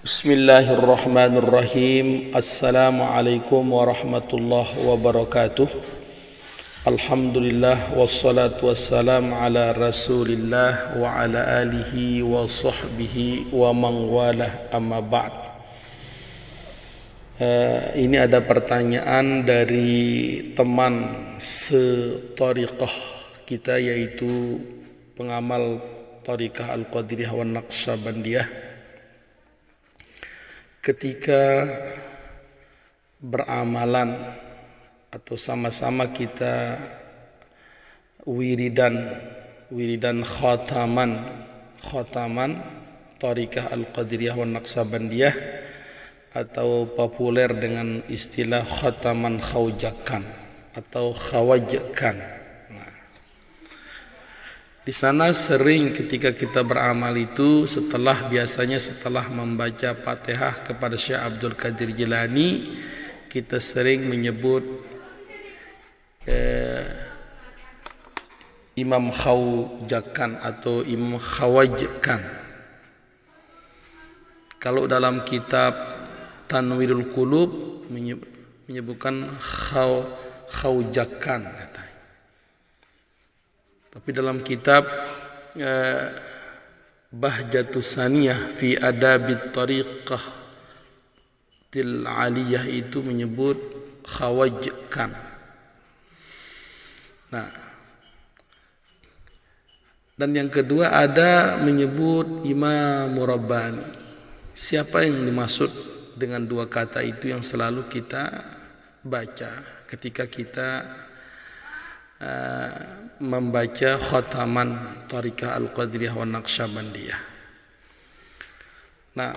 Bismillahirrahmanirrahim. Assalamualaikum warahmatullahi wabarakatuh. Alhamdulillah wassalatu wassalam ala rasulillah wa ala alihi wa sahbihi wa man walah, amma ba'd. Ini ada pertanyaan dari teman setariqah kita, yaitu pengamal tariqah Al-Qadiriyah wa Naqsyabandiyah. Ketika beramalan atau sama-sama kita wiridan khataman tariqah Al-Qadiriyah wa Naqsyabandiyah, atau populer dengan istilah khataman khawjakan atau khawajkan. Di sana sering ketika kita beramal itu biasanya setelah membaca Fatihah kepada Syekh Abdul Qadir Jilani, kita sering menyebut Imam Khawjakan atau Imam Khawajkan. Kalau dalam kitab Tanwirul Qulub menyebutkan Khawjakan katanya. Tapi dalam kitab Bahjatus Saniyah fi Adabit Tariqah Til Aliyah itu menyebut Khawajkan. Nah, dan yang kedua ada menyebut Imam Rabbani. Siapa yang dimaksud dengan dua kata itu yang selalu kita baca ketika kita membaca khataman tariqah Al-Qadiriyah wa Naqsyabandiyah. Nah,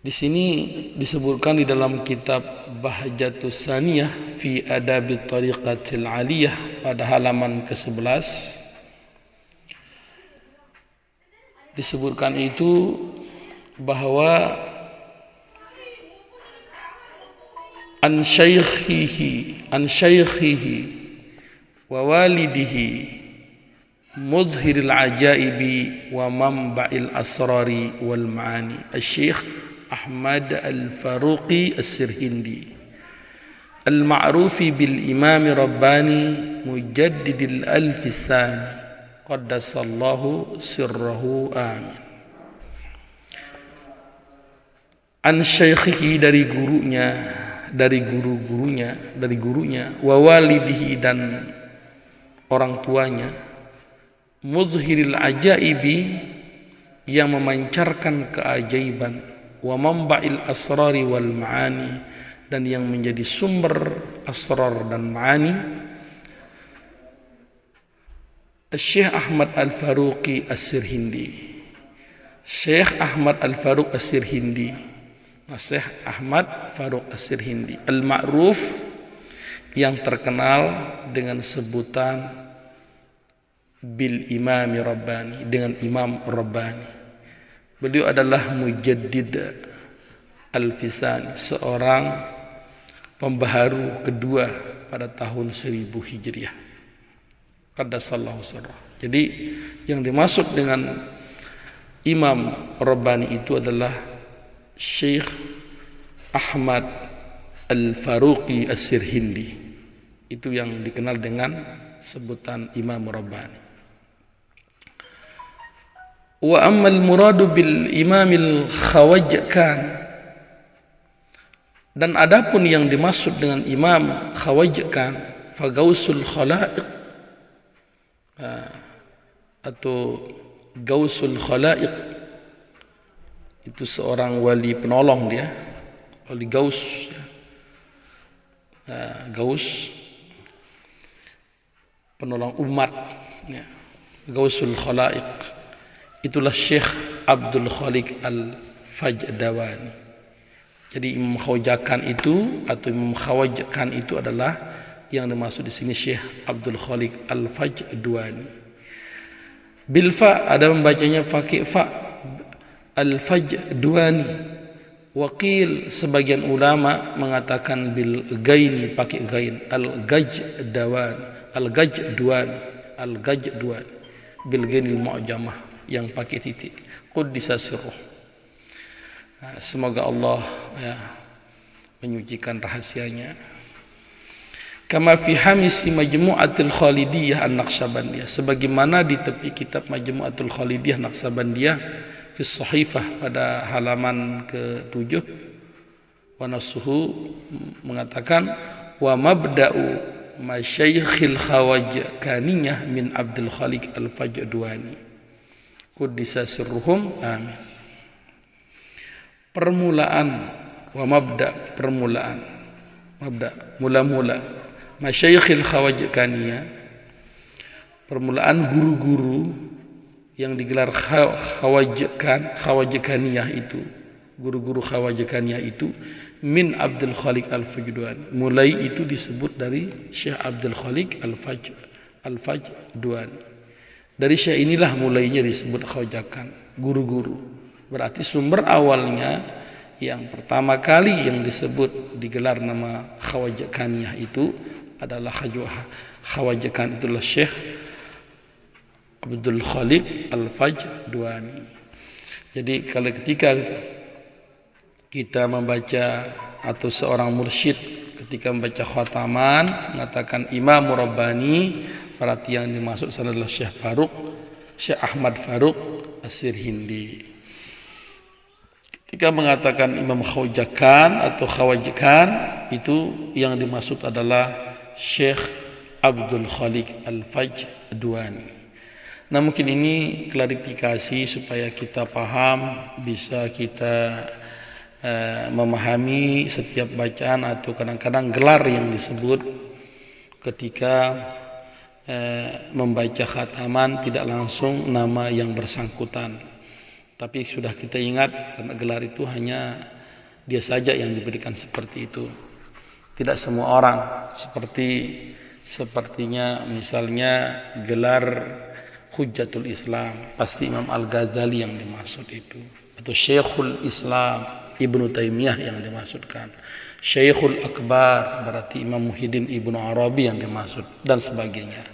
di sini disebutkan di dalam kitab Bahjatus Saniyah fi Adabit Tariqatil Aliyah pada halaman ke-11 disebutkan itu bahwa an syaikhihi wa walidihi muzhiril ajaibi wa manba'il asrari wal ma'ani Syekh Ahmad Al-Faruqi As-Sirhindi al-ma'rufi bil Imam Rabbani mujaddidil alfi tsani qaddasallahu sirrahu amin. An syaikhihi dari gurunya, wa walidihi dan orang tuanya, muzhiril ajaibi yang memancarkan keajaiban, wa manba'il asrari wal ma'ani dan yang menjadi sumber asrar dan ma'ani, Syekh Ahmad Al-Faruqi As-Sirhindi. Syekh Ahmad Al-Faruq As-Sirhindi, Syekh Ahmad Faruq As-Sirhindi al-ma'ruf yang terkenal dengan sebutan bil Imam Rabbani, dengan Imam Rabbani. Beliau adalah mujaddid al-fisani, seorang pembaharu kedua pada tahun 1000 Hijriah. Qaddasallahu sirrah. Jadi yang dimaksud dengan Imam Rabbani itu adalah Syekh Ahmad Al-Faruqi As-Sirhindi. Itu yang dikenal dengan sebutan Imam Rabbani. Wa ammal muradu bil imamil khawajkan, dan adapun yang dimaksud dengan Imam Khawajkan, fa gausul khalaiq atau gausul khalaiq, itu seorang wali penolong, dia wali gaus, gaus penolong umat, gausul khalaiq. Itulah Syekh Abdul Khaliq Al-Fajdawani. Jadi Imam Khawjakan itu atau Imam Khawajkan itu adalah yang dimaksud di sini Syekh Abdul Khaliq Al-Fajdawani. Bil fa, ada membacanya pakai fa, Al-Fajdawani. Waqil, sebagian ulama mengatakan bil gaini, pakai gain, al-Gajdwan bil gainil mu'jamah. yang pakai titik. Quddisa sirruh. Semoga Allah ya menyucikan rahasianya. Kama fi hamisi Majmu'atul Khalidiyah An-Naqsabandiyah, sebagaimana di tepi kitab Majmu'atul Khalidiyah Naqsabandiyah fi Sahifah pada halaman ke-7, wa nasuhu mengatakan wa mabda'u masyaikhil khawajkaniyah min Abdul Khaliq Al-Fajdawani quddisa sirruhum amin. Permulaan wa mabda, permulaan, mabda, mula-mula masyaikhil khawajkaniyah, permulaan guru-guru yang digelar khawajkaniyah itu, guru-guru khawajkaniyah itu min Abdul Khaliq Al-Fajdawani, mulai itu disebut dari Syekh Abdul Khaliq Al-Fajdawani. Dari Syekh inilah mulainya disebut khawajakan, guru-guru. Berarti sumber awalnya yang pertama kali yang disebut digelar nama khawajkaniyah itu adalah khawajakan itulah Syekh Abdul Khaliq Al-Fajdawani. Jadi kalau ketika kita membaca atau seorang mursyid ketika membaca khataman mengatakan Imam Rabbani, berarti yang dimaksud adalah Syekh Ahmad Faruq As-Sirhindi. Ketika mengatakan Imam Khawajakan atau Khawajakan, itu yang dimaksud adalah Syekh Abdul Khaliq Al-Fajdawani. Nah, mungkin ini klarifikasi supaya kita paham, bisa kita memahami setiap bacaan atau kadang-kadang gelar yang disebut ketika membaca khataman tidak langsung nama yang bersangkutan, tapi sudah kita ingat karena gelar itu hanya dia saja yang diberikan seperti itu, tidak semua orang. Sepertinya misalnya gelar Hujjatul Islam pasti Imam Al-Ghazali yang dimaksud itu, atau Syekhul Islam Ibnu Taimiyah yang dimaksudkan, Syekhul Akbar berarti Imam Muhyiddin Ibnu Arabi yang dimaksud, dan sebagainya.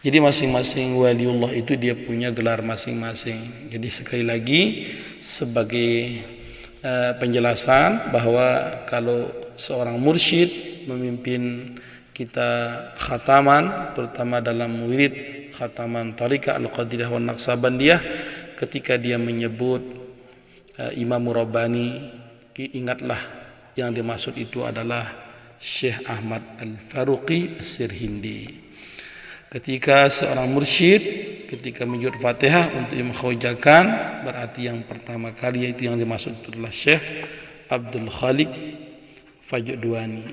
Jadi masing-masing waliullah itu dia punya gelar masing-masing. Jadi sekali lagi sebagai penjelasan bahwa kalau seorang mursyid memimpin kita khataman, terutama dalam wirid khataman Tariqah Al-Qadiriyah wa Naqsabandiyah, ketika dia menyebut Imam Rabbani, ingatlah yang dimaksud itu adalah Syekh Ahmad Al-Faruqi As-Sirhindi. Ketika seorang mursyid ketika menyebut Fatihah untuk Imam Khawajakan, berarti yang pertama kali yaitu yang dimaksud itu adalah Syekh Abdul Khaliq Fajdawani.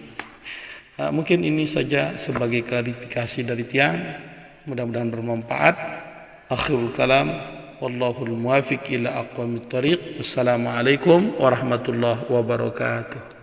Mungkin ini saja sebagai klarifikasi dari tiang, mudah-mudahan bermanfaat. Akhirul kalam, wallahul muwafiq ila aqwamit thariq. Wassalamualaikum warahmatullahi wabarakatuh.